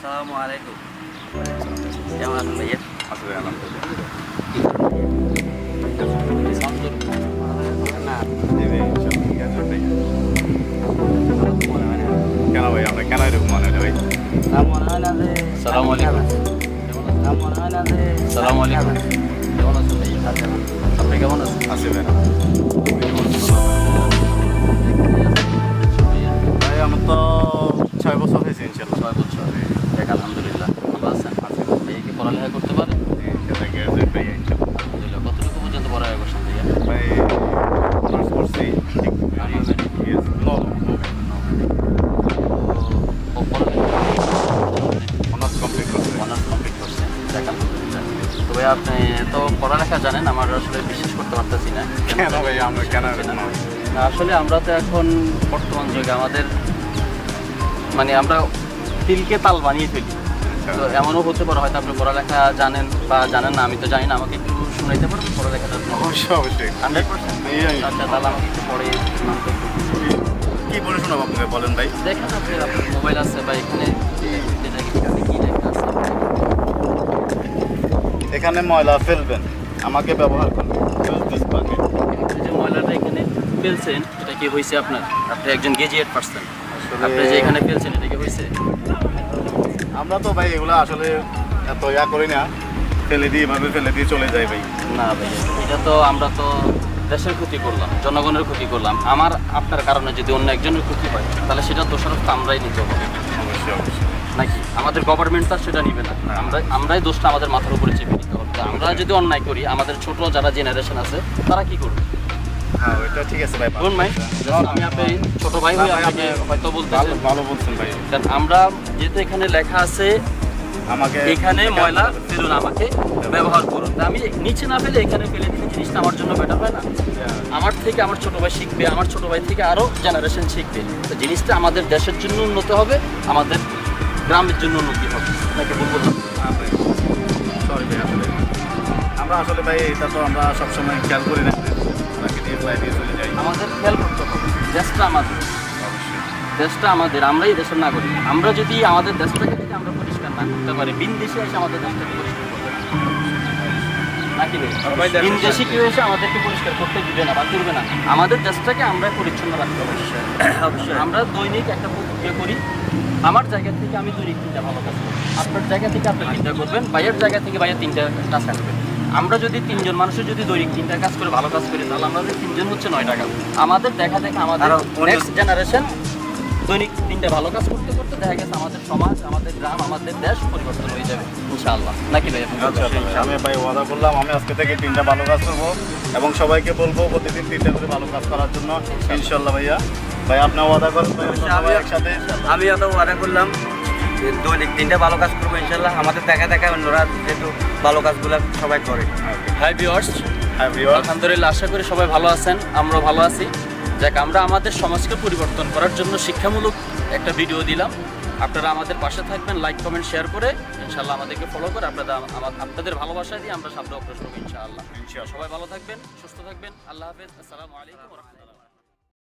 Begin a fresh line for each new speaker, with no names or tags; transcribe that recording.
আসসালামু আলাইকুম। কেমন আছেন ভাইয়া?
আসলে আলহামদুলিল্লাহ। কেন ভাই আমরা কেন এরকম মনে হয় ভাই?
মনে হয় না যে
সালামু আলাইকুম।
মনে হয় না যে
সালামু আলাইকুম।
কেমন আছেন ভাইয়া? আপনি কেমন আছেন?
আছি ভাই। ভাই আমার তো 6 বছর হয়েছে ইনশাল্লাহ।
6 বছর। দেখ আলহামদুলিল্লাহ ভালো আছেন। ভাইয়া কি পড়ালেখা করতে পারেন? আলহামদুলিল্লাহ। কতটুকু পর্যন্ত পড়ালেখা করছেন ভাইয়া?
ভাই পাস করছি। অনার্স কমপ্লিট করছি।
অনার্স কমপ্লিট করছেন। দেখ আলহামদুলিল্লাহ। তো ভাইয়া আপনি তো পড়ালেখা জানেন, আমার আসলে বিশ্বাস করতে পারতেছি না।
কেন ভাই আমরা কেন এরকম
না, আসলে আমরা তো এখন বর্তমান যুগে আমাদের মানে আমরা তিলকে তাল বানিয়ে ফেলি। তো এমনও হতে পারে হয়তো আপনি পড়ালেখা জানেন বা জানেন না, আমি তো জানি না। আমাকে একটু শুনাইতে পারবেন পড়ালেখাটা?
অবশ্যই অবশ্যই
100%। আচ্ছা তাহলে আমাকে একটু পড়ে শোনাতে একটু।
কি বলে শোনাবো আপনাকে বলেন ভাই?
দেখেন আপনি, আপনার মোবাইল আছে বা এখানে কি লেখা আছে?
এখানে ময়লা ফেলবেন, আমাকে ব্যবহার করবেন।
এই যে ময়লাটা এখানে ফেলছেন, এটা কি হয়েছে আপনার? আপনি একজন গ্রাজুয়েট পারসন, আপনি যে এখানে ফেলছেন এটা কি হয়েছে?
আমরা তো ভাই এগুলো আসলে এত ইয়া করি না, ফেলে দিয়ে এভাবে ফেলে দিয়ে চলে যাই ভাই।
না ভাই, এটা তো আমরা তো দেশের ক্ষতি করলাম, জনগণের ক্ষতি করলাম। আমার আপনার কারণে যদি অন্য একজনের ক্ষতি হয় তাহলে সেটা দোষারোপ তো আমরাই নিতে হবে
অবশ্যই অবশ্যই।
নাকি? আমাদের গভর্নমেন্ট তো সেটা নিবে না, আমরাই দোষটা আমাদের মাথার উপরে চেপে নিতে হবে। তো আমরা যদি অন্যায় করি, আমাদের ছোট যারা জেনারেশন আছে তারা কি করবে?
হ্যাঁ ওইটা ঠিক আছে ভাই।
বলুন ভাই, আমি আপনি ছোট ভাই হয়ে আপনাকে হয়তো বলতে
ভালো বলছেন ভাই।
কারণ আমরা যেহেতু এখানে লেখা আছে
আমাকে
এখানে ময়লা ফেলুন, আমাকে ব্যবহার করুন, তা আমি নিচে না ফেলে এখানে ফেলে দিলে জিনিসটা আমার জন্য বেটার হয় না? আমার থেকে আমার ছোট ভাই শিখবে, আমার ছোট ভাই থেকে আরও জেনারেশন শিখবে। তো জিনিসটা আমাদের দেশের জন্য উন্নত হবে, আমাদের গ্রামের জন্য উন্নতি হবে, নাকি বলবো না?
সরি ভাই, আসলে আমরা আসলে ভাই এটা তো আমরা সবসময় খেয়াল করি না, ওনাকে দিয়ে ফ্লাই দিয়ে চলে যাই।
আমাদের খেয়াল করতে হবে, দেশটা আমাদের,
অবশ্যই
দেশটা আমাদের, আমরাই দেশের নাগরিক। আমরা যদি আমাদের দেশটাকে যদি আমরা পরিষ্কার না করতে পারি, বিন দেশে এসে আমাদের দেশটাকে পরিষ্কার করবে না। নাকি ভাই? বিন দেশে কেউ এসে আমাদেরকে পরিষ্কার করতে দিবে না বা করবে না। আমাদের দেশটাকে আমরা পরিচ্ছন্ন রাখতে হবে। অবশ্যই আমরা দৈনিক একটা প্রতিক্রিয়া করি। আমার জায়গা থেকে আমি দৈনিক 3টা ভালো কাজ করি, আপনার জায়গা থেকে আপনি 3টা করবেন, ভাইয়ের জায়গা থেকে ভাইয়ের 3টা কাজ করবেন। আমরা যদি 3জন মানুষের যদি দৈনিক 3টা কাজ করে ভালো কাজ করি, তাহলে আমাদের 3জন হচ্ছে 9টা কাজ। আমাদের দেখা আমাদের নেক্সট জেনারেশন দৈনিক 3টা ভালো কাজ করতে করতে দেখা গেছে আমাদের সমাজ, আমাদের গ্রাম, আমাদের দেশ পরিবর্তন হয়ে যাবে ইনশাআল্লাহ। নাকি ভাই?
আমি ভাই ওয়াদা করলাম আমি আজকে থেকে 3টা ভালো কাজ করবো এবং সবাইকে বলবো প্রতিদিন 3টা করে ভালো কাজ করার জন্য ইনশাল্লাহ। ভাইয়া ভাই আপনার ওয়াদা করেন সবাই একসাথে।
আমি অত ওয়াদা করলাম যে দৈনিক 3টা ভালো কাজ করবো ইনশাল্লাহ। আমাদের দেখা অন্যরা যেহেতু ভালো কাজগুলো সবাই করে।
হাই ভিউয়ার্স, আলহামদুলিল্লাহ, আশা করি সবাই ভালো আছেন, আমরাও ভালো আছি। যাক, আমরা আমাদের সমাজকে পরিবর্তন করার জন্য শিক্ষামূলক একটা ভিডিও দিলাম। আপনারা আমাদের পাশে থাকবেন, লাইক কমেন্ট শেয়ার করে ইনশাআল্লাহ আমাদেরকে ফলো করে আপনাদের ভালোবাসা দিয়ে আমরা সামনে অগ্রসর হব ইনশাআল্লাহ। সবাই ভালো থাকবেন, সুস্থ থাকবেন। আল্লাহ হাফেজ। আসসালামু আলাইকুম।